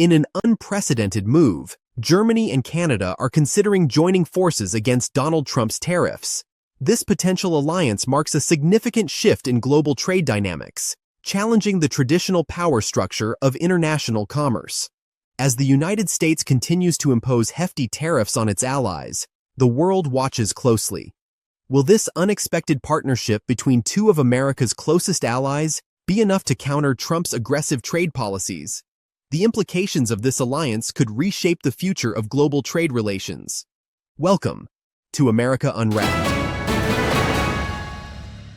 In an unprecedented move, Germany and Canada are considering joining forces against Donald Trump's tariffs. This potential alliance marks a significant shift in global trade dynamics, challenging the traditional power structure of international commerce. As the United States continues to impose hefty tariffs on its allies, the world watches closely. Will this unexpected partnership between two of America's closest allies be enough to counter Trump's aggressive trade policies? The implications of this alliance could reshape the future of global trade relations. Welcome to America Unwrapped.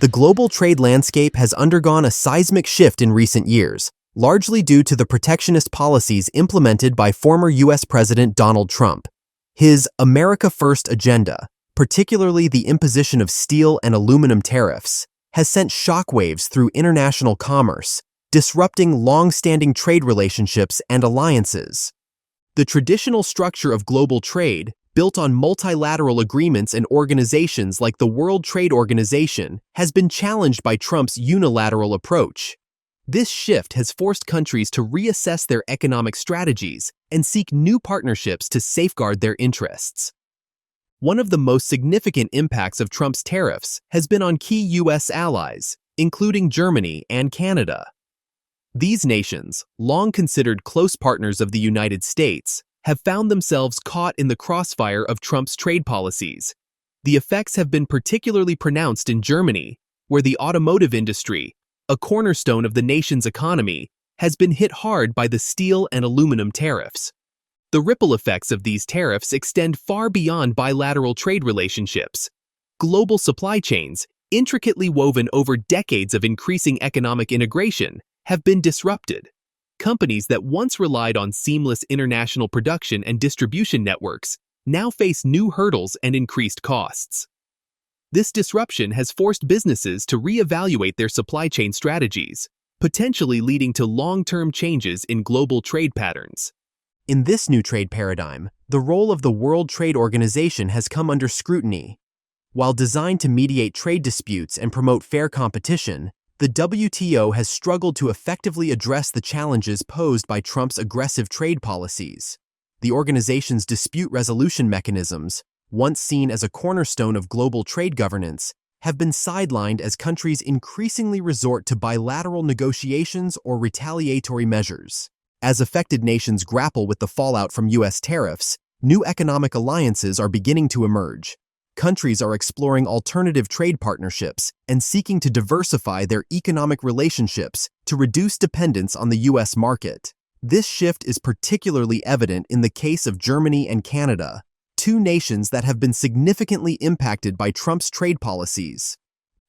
The global trade landscape has undergone a seismic shift in recent years, largely due to the protectionist policies implemented by former U.S. President Donald Trump. His America First agenda, particularly the imposition of steel and aluminum tariffs, has sent shockwaves through international commerce, disrupting long-standing trade relationships and alliances. The traditional structure of global trade, built on multilateral agreements and organizations like the World Trade Organization, has been challenged by Trump's unilateral approach. This shift has forced countries to reassess their economic strategies and seek new partnerships to safeguard their interests. One of the most significant impacts of Trump's tariffs has been on key U.S. allies, including Germany and Canada. These nations, long considered close partners of the United States, have found themselves caught in the crossfire of Trump's trade policies. The effects have been particularly pronounced in Germany, where the automotive industry, a cornerstone of the nation's economy, has been hit hard by the steel and aluminum tariffs. The ripple effects of these tariffs extend far beyond bilateral trade relationships. Global supply chains, intricately woven over decades of increasing economic integration, have been disrupted. Companies that once relied on seamless international production and distribution networks now face new hurdles and increased costs. This disruption has forced businesses to reevaluate their supply chain strategies, potentially leading to long-term changes in global trade patterns. In this new trade paradigm, the role of the World Trade Organization has come under scrutiny. While designed to mediate trade disputes and promote fair competition, the WTO has struggled to effectively address the challenges posed by Trump's aggressive trade policies. The organization's dispute resolution mechanisms, once seen as a cornerstone of global trade governance, have been sidelined as countries increasingly resort to bilateral negotiations or retaliatory measures. As affected nations grapple with the fallout from U.S. tariffs, new economic alliances are beginning to emerge. Countries are exploring alternative trade partnerships and seeking to diversify their economic relationships to reduce dependence on the U.S. market. This shift is particularly evident in the case of Germany and Canada, two nations that have been significantly impacted by Trump's trade policies.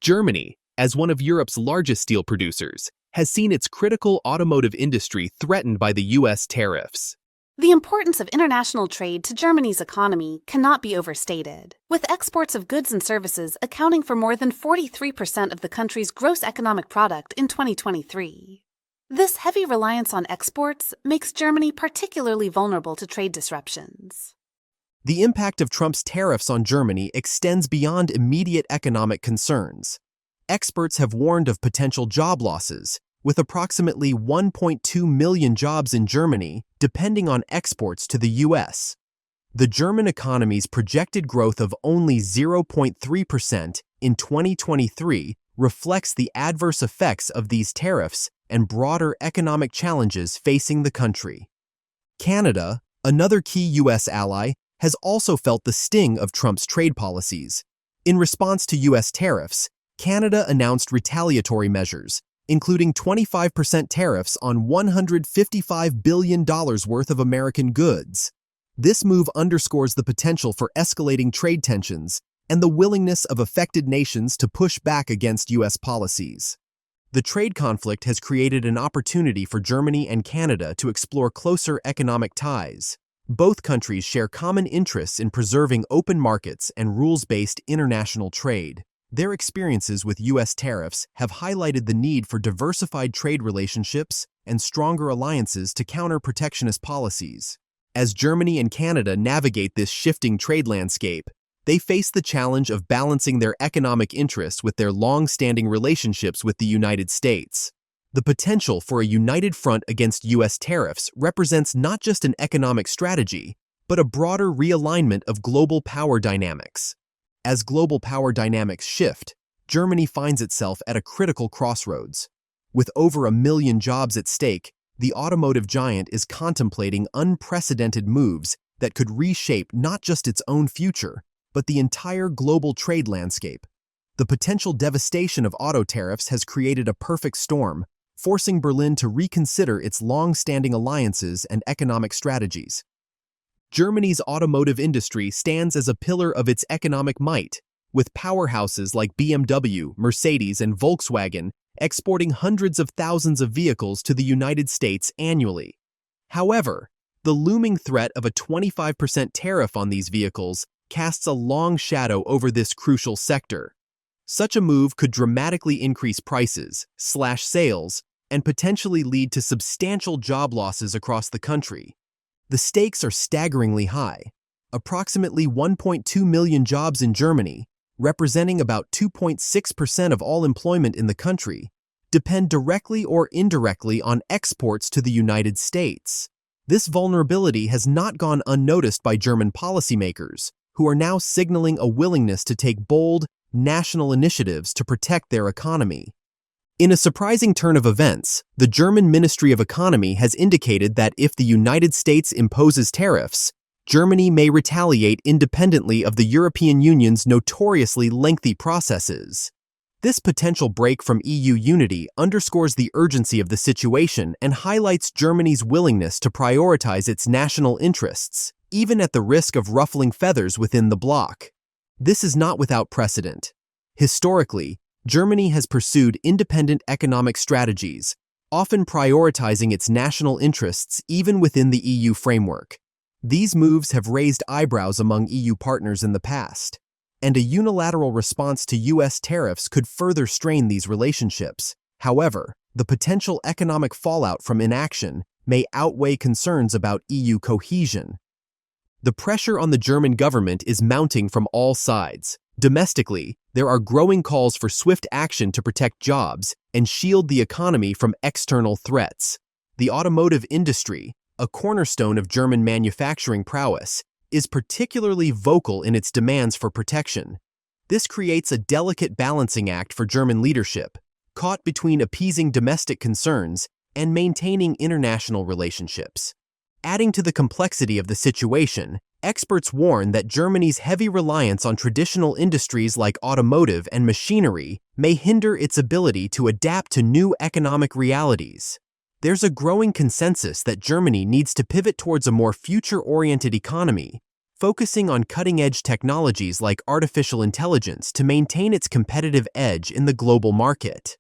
Germany, as one of Europe's largest steel producers, has seen its critical automotive industry threatened by the U.S. tariffs. The importance of international trade to Germany's economy cannot be overstated, with exports of goods and services accounting for more than 43% of the country's gross economic product in 2023. This heavy reliance on exports makes Germany particularly vulnerable to trade disruptions. The impact of Trump's tariffs on Germany extends beyond immediate economic concerns. Experts have warned of potential job losses, with approximately 1.2 million jobs in Germany depending on exports to the U.S. The German economy's projected growth of only 0.3% in 2023 reflects the adverse effects of these tariffs and broader economic challenges facing the country. Canada, another key U.S. ally, has also felt the sting of Trump's trade policies. In response to U.S. tariffs, Canada announced retaliatory measures, including 25% tariffs on $155 billion worth of American goods. This move underscores the potential for escalating trade tensions and the willingness of affected nations to push back against U.S. policies. The trade conflict has created an opportunity for Germany and Canada to explore closer economic ties. Both countries share common interests in preserving open markets and rules-based international trade. Their experiences with U.S. tariffs have highlighted the need for diversified trade relationships and stronger alliances to counter protectionist policies. As Germany and Canada navigate this shifting trade landscape, they face the challenge of balancing their economic interests with their long-standing relationships with the United States. The potential for a united front against U.S. tariffs represents not just an economic strategy, but a broader realignment of global power dynamics. As global power dynamics shift, Germany finds itself at a critical crossroads. With over 1 million jobs at stake, the automotive giant is contemplating unprecedented moves that could reshape not just its own future, but the entire global trade landscape. The potential devastation of auto tariffs has created a perfect storm, forcing Berlin to reconsider its long-standing alliances and economic strategies. Germany's automotive industry stands as a pillar of its economic might, with powerhouses like BMW, Mercedes, and Volkswagen exporting hundreds of thousands of vehicles to the United States annually. However, the looming threat of a 25% tariff on these vehicles casts a long shadow over this crucial sector. Such a move could dramatically increase prices, slash sales, and potentially lead to substantial job losses across the country. The stakes are staggeringly high. Approximately 1.2 million jobs in Germany, representing about 2.6% of all employment in the country, depend directly or indirectly on exports to the United States. This vulnerability has not gone unnoticed by German policymakers, who are now signaling a willingness to take bold, national initiatives to protect their economy. In a surprising turn of events, the German Ministry of Economy has indicated that if the United States imposes tariffs, Germany may retaliate independently of the European Union's notoriously lengthy processes. This potential break from EU unity underscores the urgency of the situation and highlights Germany's willingness to prioritize its national interests, even at the risk of ruffling feathers within the bloc. This is not without precedent. Historically, Germany has pursued independent economic strategies, often prioritizing its national interests even within the EU framework. These moves have raised eyebrows among EU partners in the past, and a unilateral response to U.S. tariffs could further strain these relationships. However, the potential economic fallout from inaction may outweigh concerns about EU cohesion. The pressure on the German government is mounting from all sides. Domestically, there are growing calls for swift action to protect jobs and shield the economy from external threats. The automotive industry, a cornerstone of German manufacturing prowess, is particularly vocal in its demands for protection. This creates a delicate balancing act for German leadership, caught between appeasing domestic concerns and maintaining international relationships. Adding to the complexity of the situation, experts warn that Germany's heavy reliance on traditional industries like automotive and machinery may hinder its ability to adapt to new economic realities. There's a growing consensus that Germany needs to pivot towards a more future-oriented economy, focusing on cutting-edge technologies like artificial intelligence to maintain its competitive edge in the global market.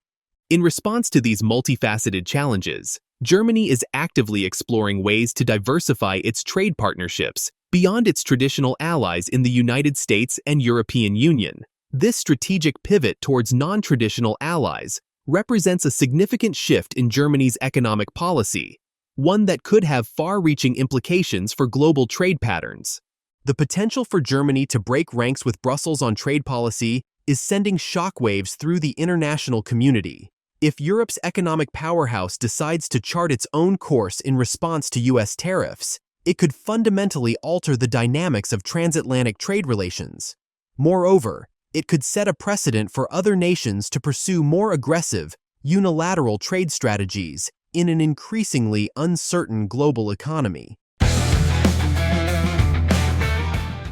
In response to these multifaceted challenges, Germany is actively exploring ways to diversify its trade partnerships beyond its traditional allies in the United States and European Union. This strategic pivot towards non-traditional allies represents a significant shift in Germany's economic policy, one that could have far-reaching implications for global trade patterns. The potential for Germany to break ranks with Brussels on trade policy is sending shockwaves through the international community. If Europe's economic powerhouse decides to chart its own course in response to U.S. tariffs, it could fundamentally alter the dynamics of transatlantic trade relations. Moreover, it could set a precedent for other nations to pursue more aggressive, unilateral trade strategies in an increasingly uncertain global economy.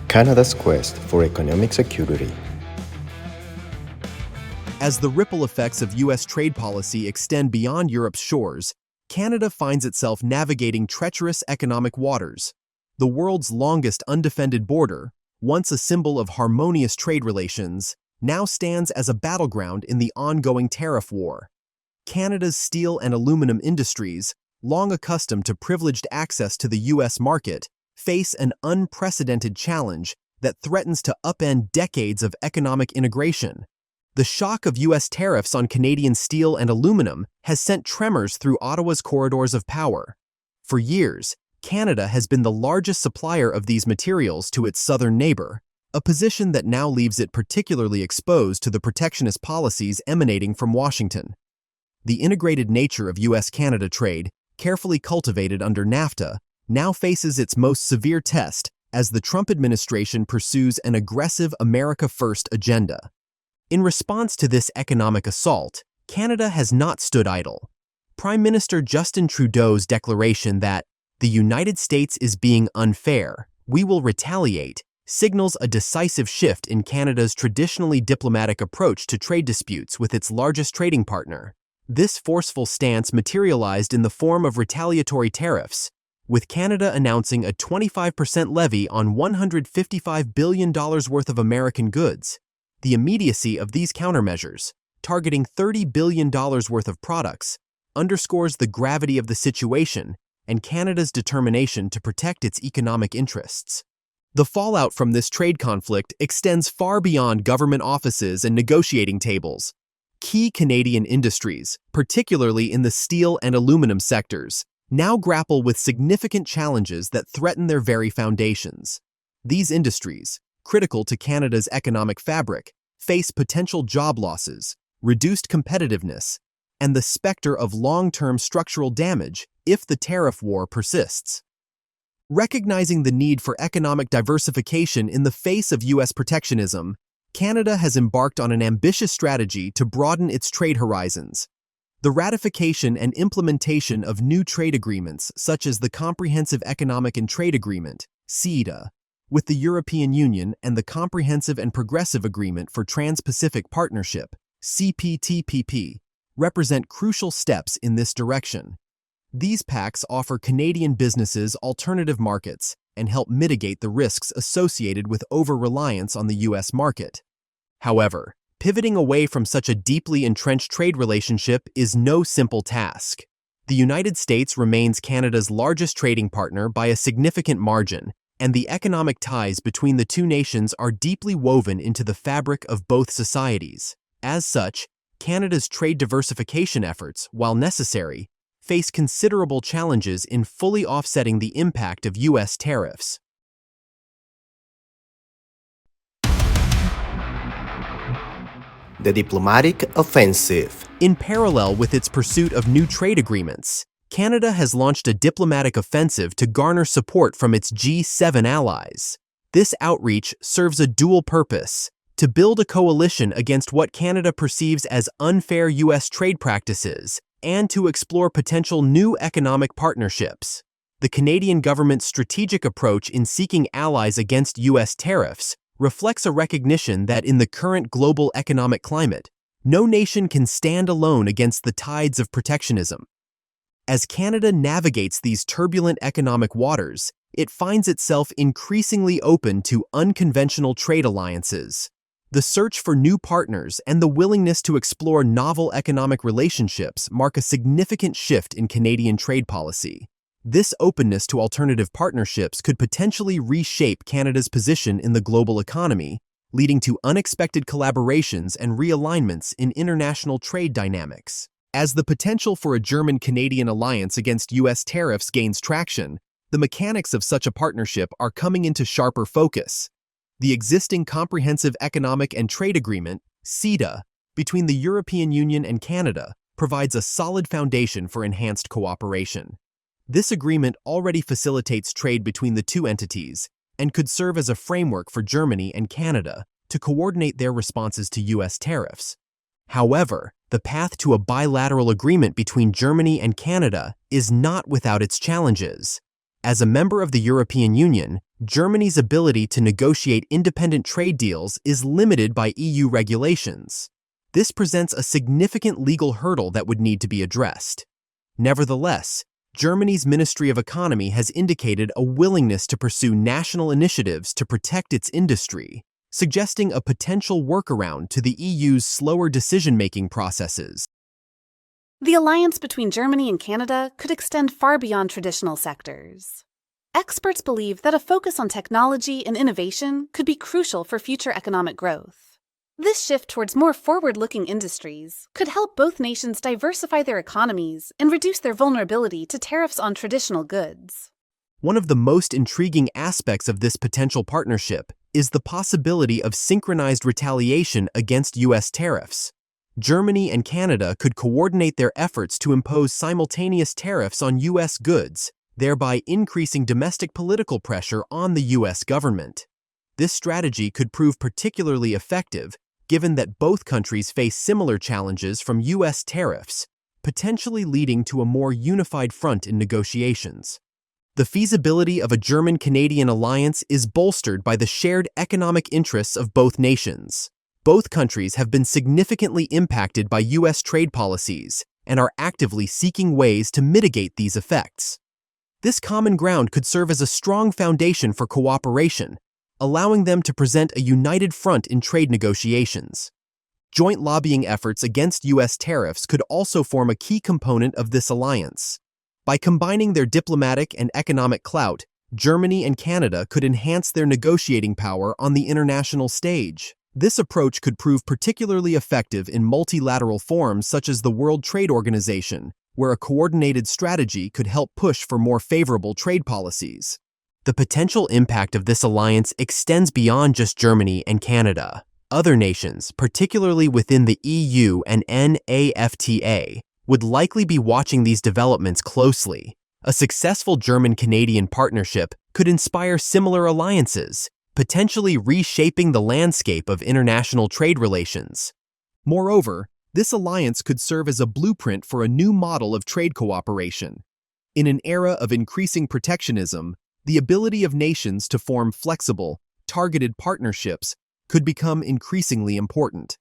Canada's quest for economic security. As the ripple effects of U.S. trade policy extend beyond Europe's shores, Canada finds itself navigating treacherous economic waters. The world's longest undefended border, once a symbol of harmonious trade relations, now stands as a battleground in the ongoing tariff war. Canada's steel and aluminum industries, long accustomed to privileged access to the U.S. market, face an unprecedented challenge that threatens to upend decades of economic integration. The shock of U.S. tariffs on Canadian steel and aluminum has sent tremors through Ottawa's corridors of power. For years, Canada has been the largest supplier of these materials to its southern neighbor, a position that now leaves it particularly exposed to the protectionist policies emanating from Washington. The integrated nature of U.S.-Canada trade, carefully cultivated under NAFTA, now faces its most severe test as the Trump administration pursues an aggressive America First agenda. In response to this economic assault, Canada has not stood idle. Prime Minister Justin Trudeau's declaration that the United States is being unfair, we will retaliate, signals a decisive shift in Canada's traditionally diplomatic approach to trade disputes with its largest trading partner. This forceful stance materialized in the form of retaliatory tariffs, with Canada announcing a 25% levy on $155 billion worth of American goods. The immediacy of these countermeasures, targeting $30 billion worth of products, underscores the gravity of the situation and Canada's determination to protect its economic interests. The fallout from this trade conflict extends far beyond government offices and negotiating tables. Key Canadian industries, particularly in the steel and aluminum sectors, now grapple with significant challenges that threaten their very foundations. These industries, critical to Canada's economic fabric, face potential job losses, reduced competitiveness, and the specter of long-term structural damage if the tariff war persists. Recognizing the need for economic diversification in the face of U.S. protectionism, Canada has embarked on an ambitious strategy to broaden its trade horizons. The ratification and implementation of new trade agreements such as the Comprehensive Economic and Trade Agreement, CETA, with the European Union and the Comprehensive and Progressive Agreement for Trans-Pacific Partnership, CPTPP, represent crucial steps in this direction. These pacts offer Canadian businesses alternative markets and help mitigate the risks associated with over-reliance on the U.S. market. However, pivoting away from such a deeply entrenched trade relationship is no simple task. The United States remains Canada's largest trading partner by a significant margin, and the economic ties between the two nations are deeply woven into the fabric of both societies. As such, Canada's trade diversification efforts, while necessary, face considerable challenges in fully offsetting the impact of U.S. tariffs. The diplomatic offensive. In parallel with its pursuit of new trade agreements, Canada has launched a diplomatic offensive to garner support from its G7 allies. This outreach serves a dual purpose: to build a coalition against what Canada perceives as unfair U.S. trade practices, and to explore potential new economic partnerships. The Canadian government's strategic approach in seeking allies against U.S. tariffs reflects a recognition that in the current global economic climate, no nation can stand alone against the tides of protectionism. As Canada navigates these turbulent economic waters, it finds itself increasingly open to unconventional trade alliances. The search for new partners and the willingness to explore novel economic relationships mark a significant shift in Canadian trade policy. This openness to alternative partnerships could potentially reshape Canada's position in the global economy, leading to unexpected collaborations and realignments in international trade dynamics. As the potential for a German-Canadian alliance against U.S. tariffs gains traction, the mechanics of such a partnership are coming into sharper focus. The existing Comprehensive Economic and Trade Agreement, CETA, between the European Union and Canada provides a solid foundation for enhanced cooperation. This agreement already facilitates trade between the two entities and could serve as a framework for Germany and Canada to coordinate their responses to U.S. tariffs. However, the path to a bilateral agreement between Germany and Canada is not without its challenges. As a member of the European Union, Germany's ability to negotiate independent trade deals is limited by EU regulations. This presents a significant legal hurdle that would need to be addressed. Nevertheless, Germany's Ministry of Economy has indicated a willingness to pursue national initiatives to protect its industry, suggesting a potential workaround to the EU's slower decision-making processes. The alliance between Germany and Canada could extend far beyond traditional sectors. Experts believe that a focus on technology and innovation could be crucial for future economic growth. This shift towards more forward-looking industries could help both nations diversify their economies and reduce their vulnerability to tariffs on traditional goods. One of the most intriguing aspects of this potential partnership is the possibility of synchronized retaliation against U.S. tariffs. Germany and Canada could coordinate their efforts to impose simultaneous tariffs on U.S. goods, thereby increasing domestic political pressure on the U.S. government. This strategy could prove particularly effective, given that both countries face similar challenges from U.S. tariffs, potentially leading to a more unified front in negotiations. The feasibility of a German-Canadian alliance is bolstered by the shared economic interests of both nations. Both countries have been significantly impacted by U.S. trade policies and are actively seeking ways to mitigate these effects. This common ground could serve as a strong foundation for cooperation, allowing them to present a united front in trade negotiations. Joint lobbying efforts against U.S. tariffs could also form a key component of this alliance. By combining their diplomatic and economic clout, Germany and Canada could enhance their negotiating power on the international stage. This approach could prove particularly effective in multilateral forums such as the World Trade Organization, where a coordinated strategy could help push for more favorable trade policies. The potential impact of this alliance extends beyond just Germany and Canada. Other nations, particularly within the EU and NAFTA, would likely be watching these developments closely. A successful German-Canadian partnership could inspire similar alliances, potentially reshaping the landscape of international trade relations. Moreover, this alliance could serve as a blueprint for a new model of trade cooperation. In an era of increasing protectionism, the ability of nations to form flexible, targeted partnerships could become increasingly important.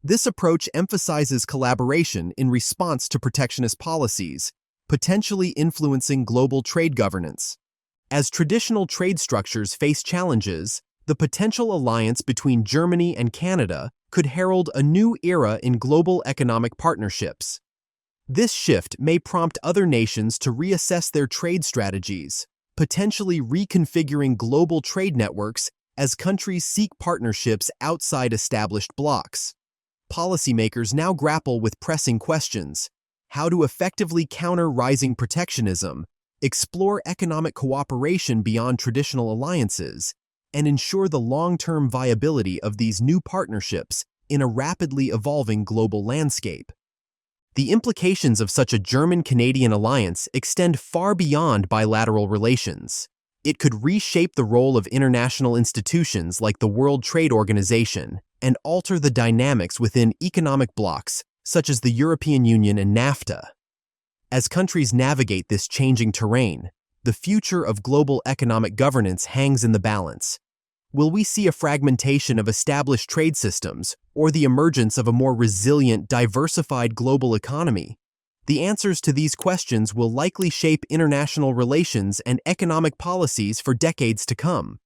This approach emphasizes collaboration in response to protectionist policies, potentially influencing global trade governance. As traditional trade structures face challenges, the potential alliance between Germany and Canada could herald a new era in global economic partnerships. This shift may prompt other nations to reassess their trade strategies, potentially reconfiguring global trade networks as countries seek partnerships outside established blocs. Policymakers now grapple with pressing questions: how to effectively counter rising protectionism, explore economic cooperation beyond traditional alliances, and ensure the long-term viability of these new partnerships in a rapidly evolving global landscape. The implications of such a German-Canadian alliance extend far beyond bilateral relations. It could reshape the role of international institutions like the World Trade Organization and alter the dynamics within economic blocs such as the European Union and NAFTA. As countries navigate this changing terrain, the future of global economic governance hangs in the balance. Will we see a fragmentation of established trade systems or the emergence of a more resilient, diversified global economy? The answers to these questions will likely shape international relations and economic policies for decades to come.